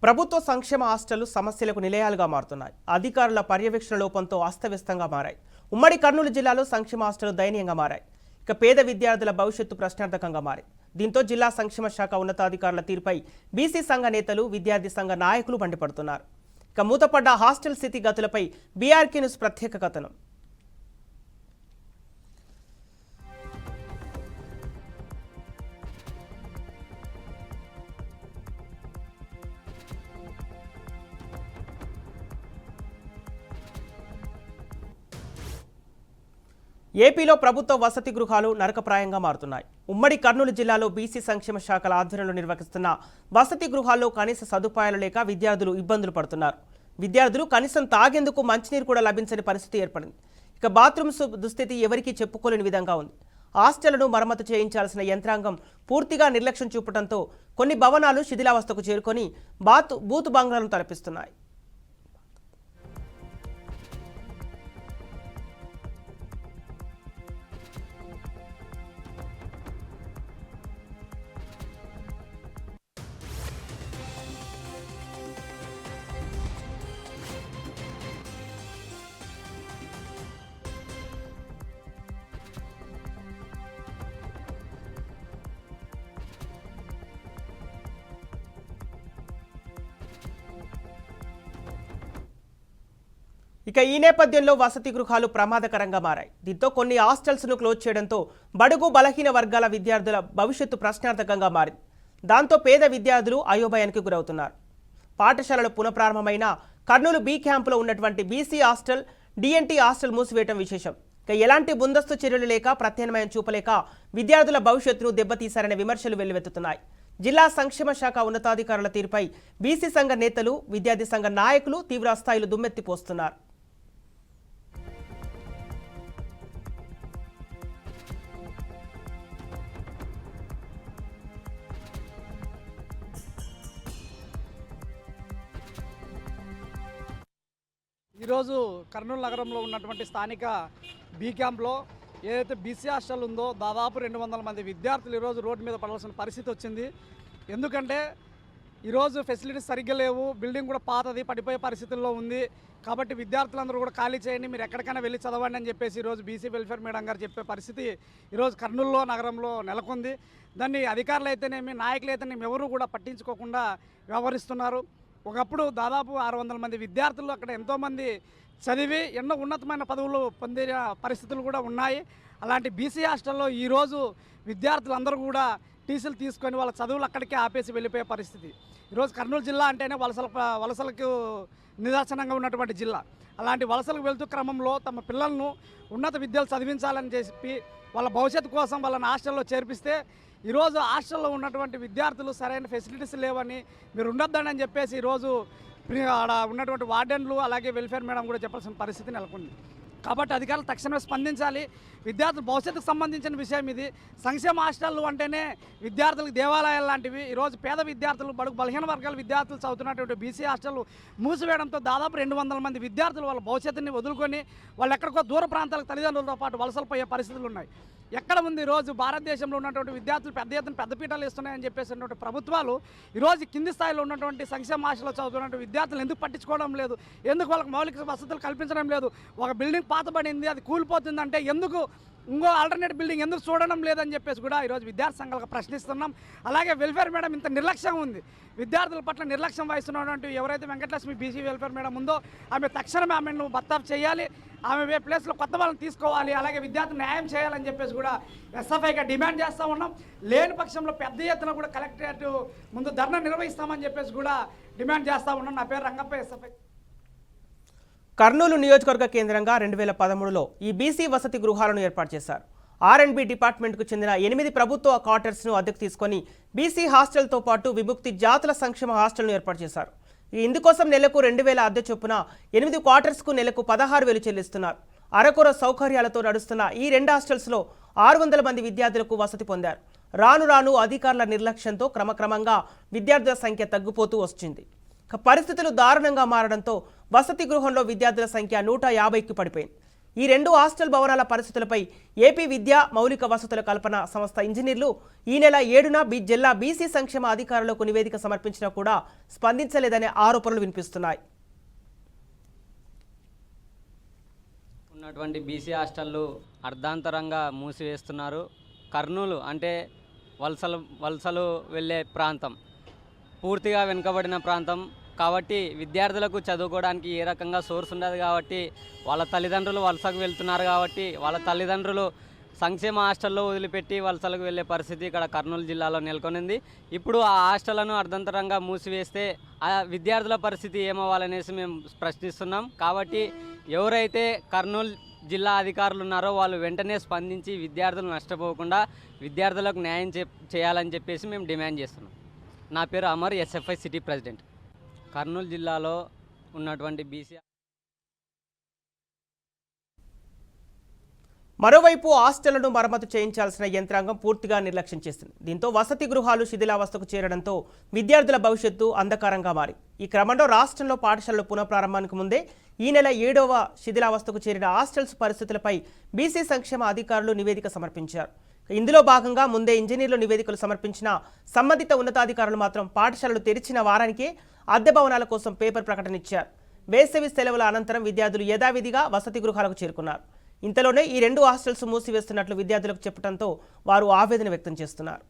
ప్రభుత్వ సంక్షేమ హాస్టళ్లు సమస్యలకు నిలయాలుగా మారుతున్నాయి. అధికారుల పర్యవేక్షణ లోపంతో అస్తవ్యస్తంగా మారాయి. ఉమ్మడి కర్నూలు జిల్లాలో సంక్షేమ హాస్టళ్లు దయనీయంగా మారాయి. ఇక పేద విద్యార్థుల భవిష్యత్తు ప్రశ్నార్థకంగా మారాయి. దీంతో జిల్లా సంక్షేమ శాఖ ఉన్నతాధికారుల తీరుపై బీసీ సంఘ నేతలు, విద్యార్థి సంఘ నాయకులు మండిపడుతున్నారు. ఇక మూతపడ్డ హాస్టల్ స్థితిగతులపై బీఆర్కే న్యూస్ ప్రత్యేక కథనం. ఏపీలో ప్రభుత్వ వసతి గృహాలు నరకప్రాయంగా మారుతున్నాయి. ఉమ్మడి కర్నూలు జిల్లాలో బీసీ సంక్షేమ శాఖల ఆధ్వర్యంలో నిర్వహిస్తున్న వసతి గృహాల్లో కనీస సదుపాయాలు లేక విద్యార్థులు ఇబ్బందులు పడుతున్నారు. విద్యార్థులు కనీసం తాగేందుకు మంచినీరు కూడా లభించని పరిస్థితి ఏర్పడింది. ఇక బాత్రూమ్స్ దుస్థితి ఎవరికీ చెప్పుకోలేని విధంగా ఉంది. హాస్టళ్లను మరమ్మతు చేయించాల్సిన యంత్రాంగం పూర్తిగా నిర్లక్ష్యం చూపడంతో కొన్ని భవనాలు శిథిలావస్థకు చేరుకొని బూత్ బంగ్లాలను తలపిస్తున్నాయి. ఇక ఈ నేపథ్యంలో వసతి గృహాలు ప్రమాదకరంగా మారాయి. దీంతో కొన్ని హాస్టల్స్ను క్లోజ్ చేయడంతో బడుగు బలహీన వర్గాల విద్యార్థుల భవిష్యత్తు ప్రశ్నార్థకంగా మారింది. దాంతో పేద విద్యార్థులు అయోభయానికి గురవుతున్నారు. పాఠశాలలు పునఃప్రారంభమైన కర్నూలు బి క్యాంపులో ఉన్నటువంటి బీసీ హాస్టల్, డిఎన్టీ హాస్టల్ మూసివేయడం విశేషం. ఇక ఎలాంటి ముందస్తు చర్యలు లేక, ప్రత్యామ్నాయం చూపలేక విద్యార్థుల భవిష్యత్తును దెబ్బతీశారనే విమర్శలు వెల్లువెత్తుతున్నాయి. జిల్లా సంక్షేమ శాఖ ఉన్నతాధికారుల తీరుపై బీసీ సంఘ నేతలు, విద్యార్థి సంఘ నాయకులు తీవ్ర స్థాయిలో దుమ్మెత్తిపోస్తున్నారు. ఈరోజు కర్నూలు నగరంలో ఉన్నటువంటి స్థానిక బీ క్యాంప్లో ఏదైతే బీసీ హాస్టల్ ఉందో దాదాపు 200 మంది విద్యార్థులు ఈరోజు రోడ్డు మీద పడాల్సిన పరిస్థితి వచ్చింది. ఎందుకంటే ఈరోజు ఫెసిలిటీస్ సరిగ్గా లేవు, బిల్డింగ్ కూడా పాతది, పడిపోయే పరిస్థితుల్లో ఉంది. కాబట్టి విద్యార్థులందరూ కూడా ఖాళీ చేయండి, మీరు ఎక్కడికైనా వెళ్ళి చదవండి అని చెప్పేసి ఈరోజు బీసీ వెల్ఫేర్ మేడం గారు చెప్పే పరిస్థితి ఈరోజు కర్నూలులో నగరంలో నెలకొంది. దాన్ని అధికారులు అయితేనేమి, నాయకులు అయితేనేమి ఎవరు కూడా పట్టించుకోకుండా వ్యవహరిస్తున్నారు. ఒకప్పుడు దాదాపు 600 మంది విద్యార్థులు అక్కడ ఎంతోమంది చదివి ఎన్నో ఉన్నతమైన పదవులు పొందిన పరిస్థితులు కూడా ఉన్నాయి. అలాంటి బీసీ హాస్టల్లో ఈరోజు విద్యార్థులందరూ కూడా టీసీలు తీసుకొని వాళ్ళ చదువులు అక్కడికే ఆపేసి వెళ్ళిపోయే పరిస్థితి. ఈరోజు కర్నూలు జిల్లా అంటేనే వలసలకు నిదర్శనంగా ఉన్నటువంటి జిల్లా. అలాంటి వలసలకు వెళ్తూ క్రమంలో తమ పిల్లలను ఉన్నత విద్యలు చదివించాలని చెప్పి వాళ్ళ భవిష్యత్తు కోసం వాళ్ళని హాస్టల్లో చేర్పిస్తే ఈరోజు హాస్టల్లో ఉన్నటువంటి విద్యార్థులు సరైన ఫెసిలిటీస్ లేవని, మీరు ఉండొద్దని అని చెప్పేసి ఈరోజు ఆడ ఉన్నటువంటి వార్డెన్లు అలాగే వెల్ఫేర్ మేడం కూడా చెప్పాల్సిన పరిస్థితి నెలకొంది. కాబట్టి అధికారులు తక్షణమే స్పందించాలి. విద్యార్థుల భవిష్యత్తుకు సంబంధించిన విషయం ఇది. సంక్షేమ హాస్టళ్ళు అంటేనే విద్యార్థులకు దేవాలయాలు లాంటివి. ఈరోజు పేద విద్యార్థులు, బడుగు బలహీన వర్గాల విద్యార్థులు చదువుతున్నటువంటి బీసీ హాస్టళ్ళు మూసివేయడంతో దాదాపు 200 మంది విద్యార్థులు వాళ్ళ భవిష్యత్తుని వదులుకొని వాళ్ళు ఎక్కడికో దూర ప్రాంతాలకు తల్లిదండ్రులతో పాటు వలసలు పోయే పరిస్థితులు ఉన్నాయి. ఎక్కడ ఉంది ఈరోజు భారతదేశంలో ఉన్నటువంటి విద్యార్థులు పెద్ద ఎత్తున పెద్దపీఠాలు ఇస్తున్నాయని చెప్పేసినటువంటి ప్రభుత్వాలు ఈరోజు కింది స్థాయిలో ఉన్నటువంటి సంక్షేమ హాస్టల్లో చదువుతున్నటువంటి విద్యార్థులు ఎందుకు పట్టించుకోవడం లేదు? ఎందుకు వాళ్ళకి మౌలిక వసతులు కల్పించడం లేదు? ఒక బిల్డింగ్ పాతబడింది, అది కూలిపోతుందంటే ఎందుకు ఇంకో ఆల్టర్నేట్ బిల్డింగ్ ఎందుకు చూడడం లేదని చెప్పేసి కూడా ఈరోజు విద్యార్థి సంఘాలకు ప్రశ్నిస్తున్నాం. అలాగే వెల్ఫేర్ మేడం ఇంత నిర్లక్ష్యం ఉంది, విద్యార్థుల పట్ల నిర్లక్ష్యం వహిస్తున్నటువంటి ఎవరైతే వెంకటలక్ష్మి బీసీ వెల్ఫేర్ మేడం ఉందో ఆమె తక్షణమే ఆమెను బర్తాఫ్ చేయాలి. ఆమె ప్లేస్లో కొత్త వాళ్ళని తీసుకోవాలి. అలాగే విద్యార్థులు న్యాయం చేయాలని చెప్పేసి కూడా ఎస్ఎఫ్ఐగా డిమాండ్ చేస్తూ ఉన్నాం. లేని పక్షంలో పెద్ద ఎత్తున కూడా కలెక్టరేట్ ముందు ధర్నా నిర్వహిస్తామని చెప్పేసి కూడా డిమాండ్ చేస్తూ ఉన్నాం. నా పేరు రంగప్ప, ఎస్ఎఫ్ఐ. కర్నూలు నియోజకవర్గ కేంద్రంగా 2013లో ఈ బీసీ వసతి గృహాలను ఏర్పాటు చేశారు. R&B డిపార్ట్మెంట్కు చెందిన 8 ప్రభుత్వ క్వార్టర్స్ను అద్దెకు తీసుకొని బీసీ హాస్టల్తో పాటు విముక్తి జాతుల సంక్షేమ హాస్టల్ను ఏర్పాటు చేశారు. ఇందుకోసం నెలకు 2000 అద్దె చొప్పున 8 క్వార్టర్స్కు నెలకు 16,000 చెల్లిస్తున్నారు. అరకొర సౌకర్యాలతో నడుస్తున్న ఈ 2 హాస్టల్స్లో 600 మంది విద్యార్థులకు వసతి పొందారు. రాను రాను అధికారుల నిర్లక్ష్యంతో క్రమక్రమంగా విద్యార్థుల సంఖ్య తగ్గిపోతూ వచ్చింది. పరిస్థితులు దారుణంగా మారడంతో వసతి గృహంలో విద్యార్థుల సంఖ్య 150కి పడిపోయింది. ఈ 2 హాస్టల్ భవనాల పరిస్థితులపై ఏపీ విద్యా మౌలిక వసతుల కల్పన సంస్థ ఇంజనీర్లు ఈ నెల 7న జిల్లా బీసీ సంక్షేమ అధికారులకు నివేదిక సమర్పించినా కూడా స్పందించలేదనే ఆరోపణలు వినిపిస్తున్నాయి. ఉన్నటువంటి బీసీ హాస్టళ్ళు అర్ధాంతరంగా మూసివేస్తున్నారు. కర్నూలు అంటే వలసలు వెళ్ళే ప్రాంతం, పూర్తిగా వెనుకబడిన ప్రాంతం కాబట్టి విద్యార్థులకు చదువుకోవడానికి ఏ రకంగా సోర్స్ ఉండదు కాబట్టి వాళ్ళ తల్లిదండ్రులు వలసకు వెళ్తున్నారు కాబట్టి వాళ్ళ తల్లిదండ్రులు సంక్షేమ హాస్టల్లో వదిలిపెట్టి వలసలకు వెళ్ళే పరిస్థితి ఇక్కడ కర్నూలు జిల్లాలో నెలకొనింది. ఇప్పుడు ఆ హాస్టళ్లను అర్ధంతరంగా మూసివేస్తే ఆ విద్యార్థుల పరిస్థితి ఏమవ్వాలనేసి మేము ప్రశ్నిస్తున్నాం. కాబట్టి ఎవరైతే కర్నూలు జిల్లా అధికారులు ఉన్నారో వాళ్ళు వెంటనే స్పందించి విద్యార్థులు నష్టపోకుండా విద్యార్థులకు న్యాయం చేయాలని చెప్పేసి మేము డిమాండ్ చేస్తున్నాం. నా పేరు Amar, SFI city president. Kurnool జిల్లాలో ఉన్నటువంటి బీసీ మరోవైపు హాస్టళ్లను మరమ్మతు చేయించాల్సిన యంత్రాంగం పూర్తిగా నిర్లక్ష్యం చేస్తుంది. దీంతో వసతి గృహాలు శిథిలావస్థకు చేరడంతో విద్యార్థుల భవిష్యత్తు అంధకారంగా మారి ఈ క్రమంలో రాష్ట్రంలో పాఠశాలలు పునఃప్రారంభానికి ముందే ఈ నెల 7వ శిథిలావస్థకు చేరిన హాస్టల్స్ పరిస్థితులపై బీసీ సంక్షేమ అధికారులు నివేదిక సమర్పించారు. ఇందులో భాగంగా ముందే ఇంజనీర్లు నివేదికలు సమర్పించిన సంబంధిత ఉన్నతాధికారులు మాత్రం పాఠశాలలు తెరిచిన వారానికే అద్దె భవనాల కోసం పేపర్ ప్రకటన ఇచ్చారు. వేసవి సెలవుల అనంతరం విద్యార్థులు యథావిధిగా వసతి గృహాలకు చేరుకున్నారు. ఇంతలోనే ఈ 2 హాస్టల్స్ మూసివేస్తున్నట్లు విద్యార్థులకు చెప్పడంతో వారు ఆవేదన వ్యక్తం చేస్తున్నారు.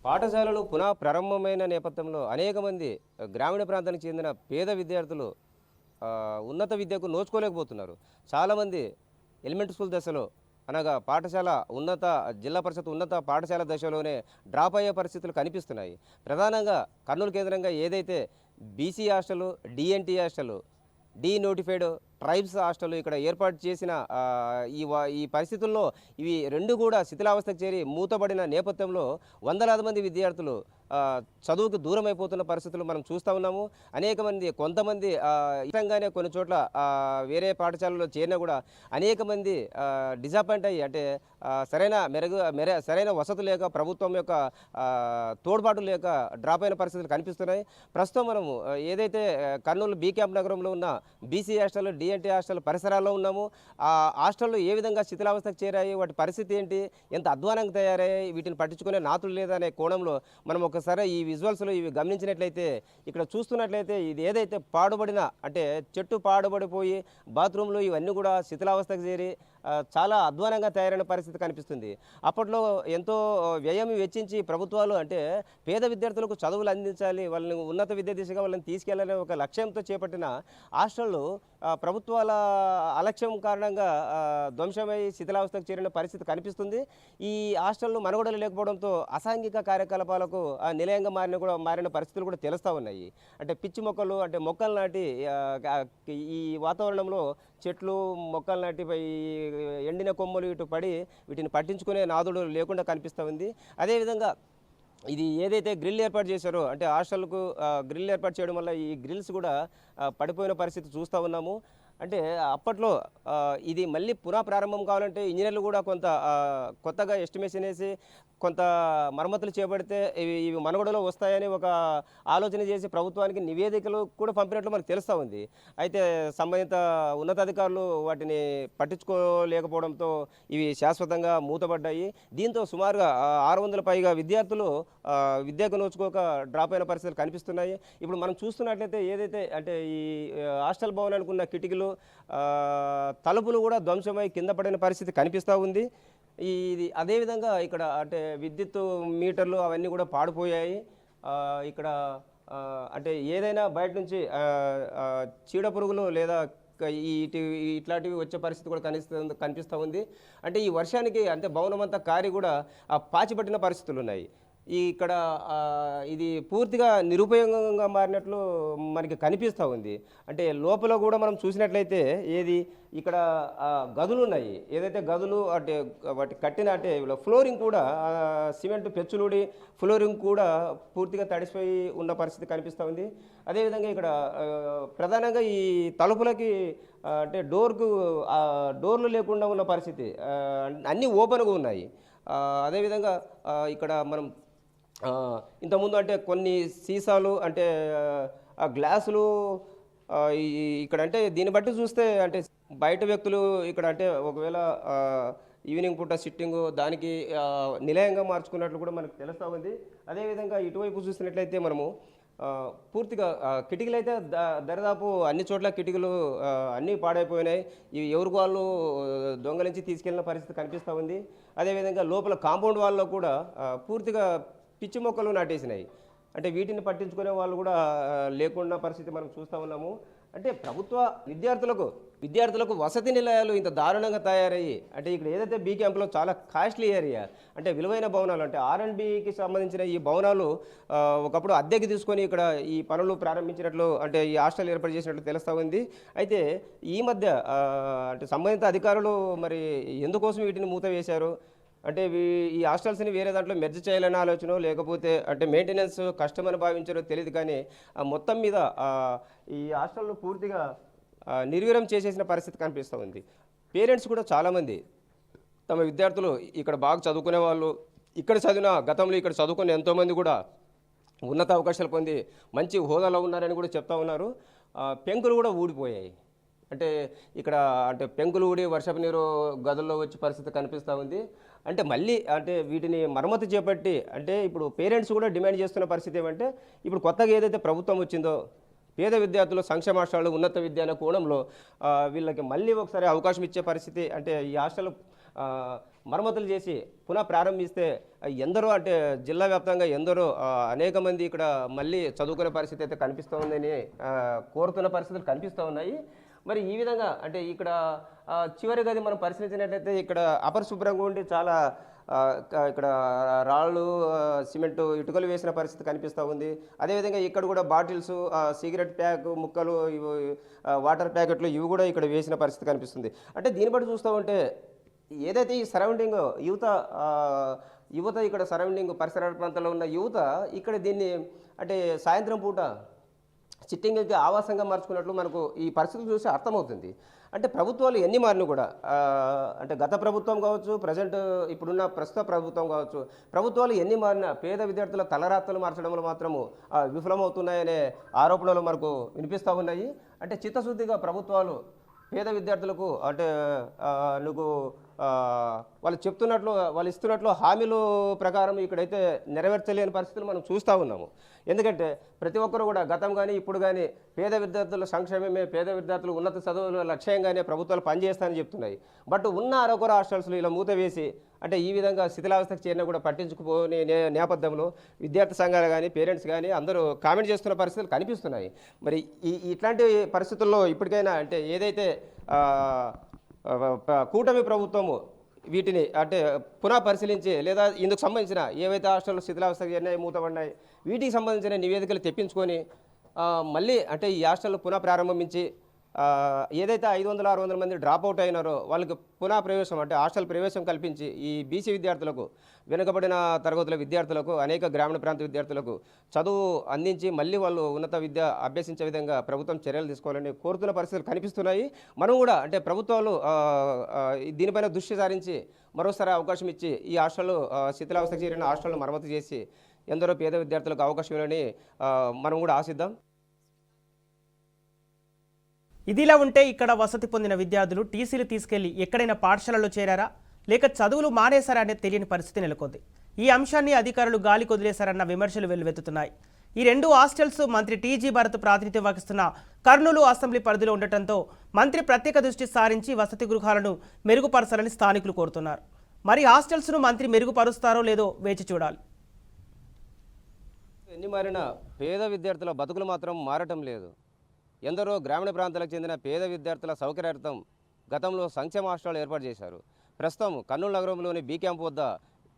పాఠశాలలు పునః ప్రారంభమైన నేపథ్యంలో అనేక మంది గ్రామీణ ప్రాంతానికి చెందిన పేద విద్యార్థులు ఉన్నత విద్యకు నోచుకోలేకపోతున్నారు. చాలామంది ఎలిమెంటరీ స్కూల్ దశలో అనగా జిల్లా పరిషత్ ఉన్నత పాఠశాల దశలోనే డ్రాప్ అయ్యే పరిస్థితులు కనిపిస్తున్నాయి. ప్రధానంగా కర్నూలు కేంద్రంగా ఏదైతే BC hostel, DNT hostel, denotified tribes hostel ఇక్కడ ఏర్పాటు చేసిన ఈ పరిస్థితుల్లో ఇవి 2 కూడా శిథిలావస్థకు చేరి మూతబడిన నేపథ్యంలో వందలాది మంది విద్యార్థులు చదువుకు దూరం అయిపోతున్న పరిస్థితులు మనం చూస్తూ ఉన్నాము. కొంతమంది ఇష్టంగానే కొన్ని చోట్ల వేరే పాఠశాలలో చేరినా కూడా అనేక మంది డిసప్పాయింట్ అయ్యి అంటే సరైన వసతులు లేక ప్రభుత్వం యొక్క తోడ్పాటు లేక డ్రాప్ అయిన పరిస్థితులు కనిపిస్తున్నాయి. ప్రస్తుతం మనము ఏదైతే కర్నూలు బీ క్యాంప్ నగరంలో ఉన్న బీసీ హాస్టల్, డిఎన్టీ హాస్టల్ పరిసరాల్లో ఉన్నాము. ఆ హాస్టల్లో ఏ విధంగా శిథిలావస్థకు చేరాయి, వాటి పరిస్థితి ఏంటి, ఎంత అధ్వానంగా తయారయ్యాయి, వీటిని పట్టించుకునే నాతులు లేదనే కోణంలో మనం ఒకసారి ఈ విజువల్స్లో ఇవి గమనించినట్లయితే ఇక్కడ చూస్తున్నట్లయితే ఇది ఏదైతే పాడుబడిన అంటే చెట్టు పాడుబడిపోయి బాత్రూంలు ఇవన్నీ కూడా శిథిలావస్థకు చేరి చాలా అధ్వానంగా తయారైన పరిస్థితి కనిపిస్తుంది. అప్పట్లో ఎంతో వ్యయం వెచ్చించి ప్రభుత్వాలు అంటే పేద విద్యార్థులకు చదువులు అందించాలి, వాళ్ళని ఉన్నత విద్య దిశగా వాళ్ళని తీసుకెళ్లాలనే ఒక లక్ష్యంతో చేపట్టిన హాస్టళ్ళు ప్రభుత్వాల అలక్ష్యం కారణంగా ధ్వంసమై శిథిలావస్థకు చేరిన పరిస్థితి కనిపిస్తుంది. ఈ హాస్టళ్ళు మనుగడలు లేకపోవడంతో అసాంఘిక కార్యకలాపాలకు నిలయంగా మారిన పరిస్థితులు కూడా తెలుస్తూ ఉన్నాయి. అంటే పిచ్చి మొక్కలు అంటే మొక్కలు నాటి ఈ వాతావరణంలో చెట్లు మొక్కలు నాటిపై ఎండిన కొమ్మలు ఇటు పడి వీటిని పట్టించుకునే నాదుడు లేకుండా కనిపిస్తూ ఉంది. అదేవిధంగా ఇది ఏదైతే గ్రిల్ ఏర్పాటు చేశారో అంటే హాస్టల్కు గ్రిల్ ఏర్పాటు చేయడం వల్ల ఈ గ్రిల్స్ కూడా పడిపోయిన పరిస్థితి చూస్తూ ఉన్నాము. అంటే అప్పట్లో ఇది మళ్ళీ పునః ప్రారంభం కావాలంటే ఇంజనీర్లు కూడా కొత్తగా ఎస్టిమేషన్ వేసి కొంత మరమ్మతులు చేపడితే ఇవి మనుగడలో వస్తాయని ఒక ఆలోచన చేసి ప్రభుత్వానికి నివేదికలు కూడా పంపినట్లు మనకు తెలుస్తూ ఉంది. అయితే సంబంధిత ఉన్నతాధికారులు వాటిని పట్టించుకోలేకపోవడంతో ఇవి శాశ్వతంగా మూతపడ్డాయి. దీంతో సుమారుగా 600 పైగా విద్యార్థులు విద్యకు నోచుకోక డ్రాప్ అయిన పరిస్థితులు కనిపిస్తున్నాయి. ఇప్పుడు మనం చూస్తున్నట్లయితే ఏదైతే అంటే ఈ హాస్టల్ భవనానికి ఉన్న కిటికీలు తలుపులు కూడా ధ్వంసమై కింద పడిన పరిస్థితి కనిపిస్తూ ఉంది. ఇది అదేవిధంగా ఇక్కడ అంటే విద్యుత్ మీటర్లు అవన్నీ కూడా పాడిపోయాయి. ఇక్కడ అంటే ఏదైనా బయట నుంచి చీడ పురుగులు లేదా ఇట్లాంటివి వచ్చే పరిస్థితి కూడా కనిపిస్తూ ఉంది. అంటే ఈ వర్షానికి అంటే భవనం అంతా కారి కూడా పాచిపట్టిన పరిస్థితులు ఉన్నాయి. ఇక్కడ ఇది పూర్తిగా నిరుపయోగంగా మారినట్లు మనకి కనిపిస్తూ ఉంది. అంటే లోపల కూడా మనం చూసినట్లయితే ఇక్కడ గదులు ఉన్నాయి. ఏదైతే గదులు అంటే వాటి కట్టిన అంటే ఫ్లోరింగ్ కూడా సిమెంట్ పెచ్చులుడి ఫ్లోరింగ్ కూడా పూర్తిగా తడిసిపోయి ఉన్న పరిస్థితి కనిపిస్తూ ఉంది. అదేవిధంగా ఇక్కడ ప్రధానంగా ఈ తలుపులకి అంటే డోర్లు లేకుండా ఉన్న పరిస్థితి, అన్నీ ఓపెన్గా ఉన్నాయి. అదేవిధంగా ఇక్కడ మనం ఇంతకుముందు అంటే కొన్ని సీసాలు అంటే ఆ గ్లాసులు ఇక్కడ అంటే దీన్ని బట్టి చూస్తే అంటే బయట వ్యక్తులు ఇక్కడ అంటే ఒకవేళ ఈవినింగ్ పూట సిట్టింగు దానికి నిలయంగా మార్చుకున్నట్లు కూడా మనకు తెలుస్తూ ఉంది. అదేవిధంగా ఇటువైపు చూసినట్లయితే మనము పూర్తిగా కిటికీలు అయితే దరిదాపు అన్ని చోట్ల కిటికీలు అన్నీ పాడైపోయినాయి. ఇవి ఎవరికి వాళ్ళు దొంగలించి తీసుకెళ్లిన పరిస్థితి కనిపిస్తూ ఉంది. అదేవిధంగా లోపల కాంపౌండ్ వాళ్ళలో కూడా పూర్తిగా పిచ్చి మొక్కలు నాటేసినాయి. అంటే వీటిని పట్టించుకునే వాళ్ళు కూడా లేకుండా పరిస్థితి మనం చూస్తూ ఉన్నాము. అంటే ప్రభుత్వ విద్యార్థులకు వసతి నిలయాలు ఇంత దారుణంగా తయారయ్యి అంటే ఇక్కడ ఏదైతే బీ క్యాంప్లో చాలా కాస్ట్లీ ఏరియా అంటే విలువైన భవనాలు అంటే R&Bకి సంబంధించిన ఈ భవనాలు ఒకప్పుడు అద్దెకి తీసుకొని ఇక్కడ ఈ పనులు ప్రారంభించినట్లు అంటే ఈ హాస్టల్ ఏర్పాటు చేసినట్లు తెలుస్తూ ఉంది. అయితే ఈ మధ్య అంటే సంబంధిత అధికారులు మరి ఎందుకోసం వీటిని మూత వేశారు అంటే ఈ హాస్టల్స్ని వేరే దాంట్లో మెర్జ్ చేయాలనే ఆలోచన లేకపోతే అంటే మెయింటెనెన్స్ కష్టమని భావించారో తెలియదు. కానీ మొత్తం మీద ఈ హాస్టల్ను పూర్తిగా నిర్వీర్యం చేసేసిన పరిస్థితి కనిపిస్తూ ఉంది. పేరెంట్స్ కూడా చాలామంది తమ విద్యార్థులు ఇక్కడ బాగా చదువుకునే వాళ్ళు ఇక్కడ గతంలో ఇక్కడ చదువుకునే ఎంతోమంది కూడా ఉన్నత అవకాశాలు పొంది మంచి హోదాలో ఉన్నారని కూడా చెప్తా ఉన్నారు. పెంకులు కూడా ఊడిపోయాయి. అంటే ఇక్కడ అంటే పెంకులు ఊడి వర్షపు నీరు గదుల్లో వచ్చే పరిస్థితి కనిపిస్తూ ఉంది. అంటే మళ్ళీ అంటే వీటిని మరమ్మతు చేపట్టి అంటే ఇప్పుడు పేరెంట్స్ కూడా డిమాండ్ చేస్తున్న పరిస్థితి ఏమంటే ఇప్పుడు కొత్తగా ఏదైతే ప్రభుత్వం వచ్చిందో పేద విద్యార్థులు సంక్షేమ హాస్టళ్ళు ఉన్నత విద్య అనే కోణంలో వీళ్ళకి మళ్ళీ ఒకసారి అవకాశం ఇచ్చే పరిస్థితి అంటే ఈ హాస్టల్ మరమ్మతులు చేసి పునః ప్రారంభిస్తే ఎందరో అంటే జిల్లా వ్యాప్తంగా ఎందరో అనేక మంది ఇక్కడ మళ్ళీ చదువుకునే పరిస్థితి అయితే కనిపిస్తూ ఉందని కోరుతున్న పరిస్థితులు కనిపిస్తూ ఉన్నాయి. మరి ఈ విధంగా అంటే ఇక్కడ చివరి గది మనం పరిశీలించినట్లయితే ఇక్కడ అపరిశుభ్రంగా ఉండి చాలా ఇక్కడ రాళ్ళు సిమెంటు ఇటుకలు వేసిన పరిస్థితి కనిపిస్తూ ఉంది. అదేవిధంగా ఇక్కడ కూడా బాటిల్స్ సిగరెట్ ప్యాక్ ముక్కలు ఇవి వాటర్ ప్యాకెట్లు ఇవి కూడా ఇక్కడ వేసిన పరిస్థితి కనిపిస్తుంది. అంటే దీన్ని బట్టి చూస్తూ ఉంటే ఏదైతే ఈ సరౌండింగ్ యువత ఇక్కడ సరౌండింగ్ పరిసర ప్రాంతాల్లో ఉన్న యువత ఇక్కడ దీన్ని అంటే సాయంత్రం పూట సిట్టింగ్కి ఆవాసంగా మార్చుకున్నట్లు మనకు ఈ పరిస్థితులు చూసి అర్థమవుతుంది. అంటే ప్రభుత్వాలు ఎన్ని మారినా కూడా అంటే గత ప్రభుత్వం కావచ్చు ప్రజెంట్ ఇప్పుడున్న ప్రస్తుత ప్రభుత్వం కావచ్చు ప్రభుత్వాలు ఎన్ని మారినా పేద విద్యార్థుల తలరాతలు మార్చడంలో మాత్రము విఫలమవుతున్నాయనే ఆరోపణలు మనకు వినిపిస్తూ ఉన్నాయి. అంటే చిత్తశుద్ధిగా ప్రభుత్వాలు పేద విద్యార్థులకు అంటే నువ్వు వాళ్ళు చెప్తున్నట్లు వాళ్ళు ఇస్తున్నట్లు హామీలు ప్రకారం ఇక్కడైతే నెరవేర్చలేని పరిస్థితులు మనం చూస్తూ ఉన్నాము. ఎందుకంటే ప్రతి ఒక్కరు కూడా గతం కానీ ఇప్పుడు కానీ పేద విద్యార్థుల సంక్షేమమే పేద విద్యార్థులు ఉన్నత చదువుల లక్ష్యంగానే ప్రభుత్వాలు పనిచేస్తాయని చెప్తున్నాయి. బట్ ఉన్న అరకొర హాస్టల్స్లో ఇలా మూత వేసి అంటే ఈ విధంగా శిథిలావస్థకు చేరినా కూడా పట్టించుకుపోని నేపథ్యంలో విద్యార్థి సంఘాలు కానీ పేరెంట్స్ కానీ అందరూ కామెంట్ చేస్తున్న పరిస్థితులు కనిపిస్తున్నాయి. మరి ఇట్లాంటి పరిస్థితుల్లో ఇప్పటికైనా అంటే ఏదైతే కూటమి ప్రభుత్వము వీటిని అంటే పునః పరిశీలించి లేదా ఇందుకు సంబంధించిన ఏవైతే హాస్టల్లో శిథిలావస్థకు చేరినాయి మూతపడినాయి వీటికి సంబంధించిన నివేదికలు తెప్పించుకొని మళ్ళీ అంటే ఈ హాస్టల్ పునః ప్రారంభించి ఏదైతే 500-600 మంది డ్రాప్ అవుట్ అయినారో వాళ్ళకి పునః ప్రవేశం అంటే హాస్టల్ ప్రవేశం కల్పించి ఈ బీసీ విద్యార్థులకు వెనుకబడిన తరగతుల విద్యార్థులకు అనేక గ్రామీణ ప్రాంత విద్యార్థులకు చదువు అందించి మళ్ళీ వాళ్ళు ఉన్నత విద్య అభ్యసించే విధంగా ప్రభుత్వం చర్యలు తీసుకోవాలని కోరుతున్న పరిస్థితులు కనిపిస్తున్నాయి. మనం కూడా అంటే ప్రభుత్వాలు దీనిపైన దృష్టి సారించి మరోసారి అవకాశం ఇచ్చి ఈ హాస్టల్ శిథిలావస్థకు చేరిన హాస్టల్ను మరమ్మతు చేసి ఎందరో పేద విద్యార్థులకు అవకాశం ఇవ్వాలని మనం కూడా ఆశిద్దాం. ఇదిలా ఉంటే ఇక్కడ వసతి పొందిన విద్యార్థులు టీసీలు తీసుకెళ్లి ఎక్కడైనా పాఠశాలలో చేరారా లేక చదువులు మానేశారా అనేది తెలియని పరిస్థితి నెలకొంది. ఈ అంశాన్ని అధికారులు గాలి కొదిలేశారన్న విమర్శలు వెల్లువెత్తుతున్నాయి. ఈ రెండు హాస్టల్స్ మంత్రి టీజీ భరత్ ప్రాతినిధ్యం వహిస్తున్న కర్నూలు అసెంబ్లీ పరిధిలో ఉండటంతో మంత్రి ప్రత్యేక దృష్టి సారించి వసతి గృహాలను మెరుగుపరచాలని స్థానికులు కోరుతున్నారు. మరి హాస్టల్స్ను మంత్రి మెరుగుపరుస్తారో లేదో వేచి చూడాలి. ఎన్ని మారినా పేద విద్యార్థుల బతుకులు మాత్రం మారటం లేదు. ఎందరో గ్రామీణ ప్రాంతాలకు చెందిన పేద విద్యార్థుల సౌకర్యార్థం గతంలో సంక్షేమ హాస్టల్ ఏర్పాటు చేశారు. ప్రస్తుతం కర్నూలు నగరంలోని బీ క్యాంప్ వద్ద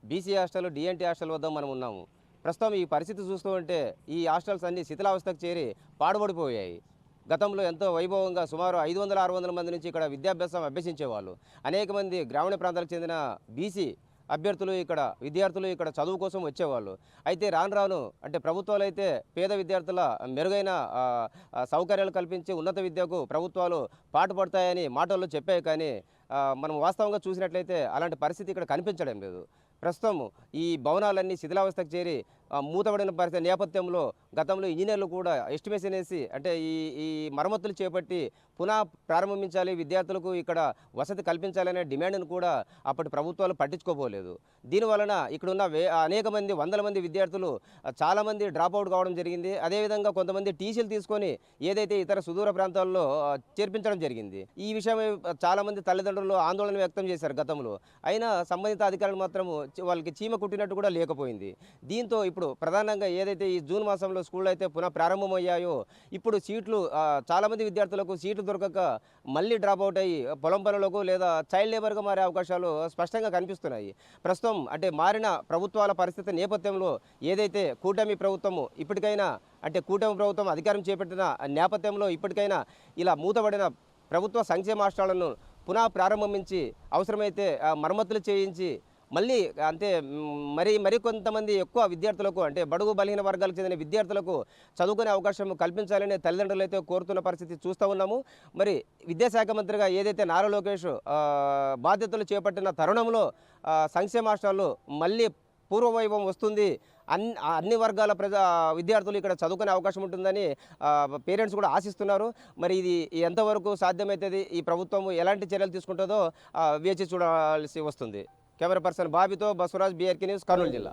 బీసీ హాస్టల్ డిఎన్టీ హాస్టల్ వద్ద మనం ఉన్నాము. ప్రస్తుతం ఈ పరిస్థితి చూస్తూ ఉంటే ఈ హాస్టల్స్ అన్ని శిథిలావస్థకు చేరి పాడుపడిపోయాయి. గతంలో ఎంతో వైభవంగా సుమారు 500-600 మంది నుంచి ఇక్కడ విద్యాభ్యాసం అభ్యసించేవాళ్ళు. అనేక మంది గ్రామీణ ప్రాంతాలకు చెందిన బీసీ విద్యార్థులు ఇక్కడ చదువు కోసం వచ్చేవాళ్ళు. అయితే రాను అంటే ప్రభుత్వాలు అయితే పేద విద్యార్థుల మెరుగైన సౌకర్యాలు కల్పించి ఉన్నత విద్యకు ప్రభుత్వాలు పాటుపడతాయని మాటల్లో చెప్పాయి. కానీ మనం వాస్తవంగా చూసినట్లయితే అలాంటి పరిస్థితి ఇక్కడ కనిపించడం లేదు. ప్రస్తుతం ఈ భవనాలన్నీ శిథిలావస్థకు చేరి మూతబడిన పరిస్థితి నేపథ్యంలో గతంలో ఇంజనీర్లు కూడా ఎస్టిమేషన్ వేసి అంటే ఈ మరమ్మతులు చేపట్టి పునః ప్రారంభించాలి, విద్యార్థులకు ఇక్కడ వసతి కల్పించాలనే డిమాండ్ను కూడా అప్పటి ప్రభుత్వాలు పట్టించుకోపోలేదు. దీనివలన ఇక్కడున్న అనేక మంది వందల మంది విద్యార్థులు చాలామంది డ్రాప్ అవుట్ కావడం జరిగింది. అదేవిధంగా కొంతమంది టీసీలు తీసుకొని ఏదైతే ఇతర సుదూర ప్రాంతాల్లో చేర్పించడం జరిగింది. ఈ విషయమై చాలామంది తల్లిదండ్రులు ఆందోళన వ్యక్తం చేశారు గతంలో. అయినా సంబంధిత అధికారులు మాత్రం వాళ్ళకి చీమ కుట్టినట్టు కూడా లేకపోయింది. దీంతో ఇప్పుడు ప్రధానంగా ఏదైతే ఈ జూన్ మాసంలో స్కూళ్ళు అయితే పునః ప్రారంభమయ్యాయో ఇప్పుడు సీట్లు చాలామంది విద్యార్థులకు సీట్లు దొరకక మళ్ళీ డ్రాప్ అవుట్ అయ్యి పొలం పనులకు లేదా చైల్డ్ లేబర్గా మారే అవకాశాలు స్పష్టంగా కనిపిస్తున్నాయి. ప్రస్తుతం అంటే మారిన ప్రభుత్వాల పరిస్థితి నేపథ్యంలో ఏదైతే కూటమి ప్రభుత్వము ఇప్పటికైనా అంటే కూటమి ప్రభుత్వం అధికారం చేపట్టిన నేపథ్యంలో ఇప్పటికైనా ఇలా మూతబడిన ప్రభుత్వ సంక్షేమ హాస్టళ్లను పునః ప్రారంభించి అవసరమైతే మరమ్మతులు చేయించి మళ్ళీ అంటే మరి కొంతమంది ఎక్కువ విద్యార్థులకు అంటే బడుగు బలహీన వర్గాలకు చెందిన విద్యార్థులకు చదువుకునే అవకాశం కల్పించాలని తల్లిదండ్రులు అయితే కోరుతున్న పరిస్థితి చూస్తూ ఉన్నాము. మరి విద్యాశాఖ మంత్రిగా ఏదైతే నారా లోకేష్ బాధ్యతలు చేపట్టిన తరుణంలో సంక్షేమ హాస్టళ్ళు మళ్ళీ పూర్వవైభవం వస్తుంది, అన్ని వర్గాల విద్యార్థులు ఇక్కడ చదువుకునే అవకాశం ఉంటుందని పేరెంట్స్ కూడా ఆశిస్తున్నారు. మరి ఇది ఎంతవరకు సాధ్యమవుతుంది, ఈ ప్రభుత్వం ఎలాంటి చర్యలు తీసుకుంటుందో వేచి చూడాల్సి వస్తుంది. కెమెరా పర్సన్ బాబీతో బసవరాజ్, BRK న్యూస్, కర్నూలు జిల్లా.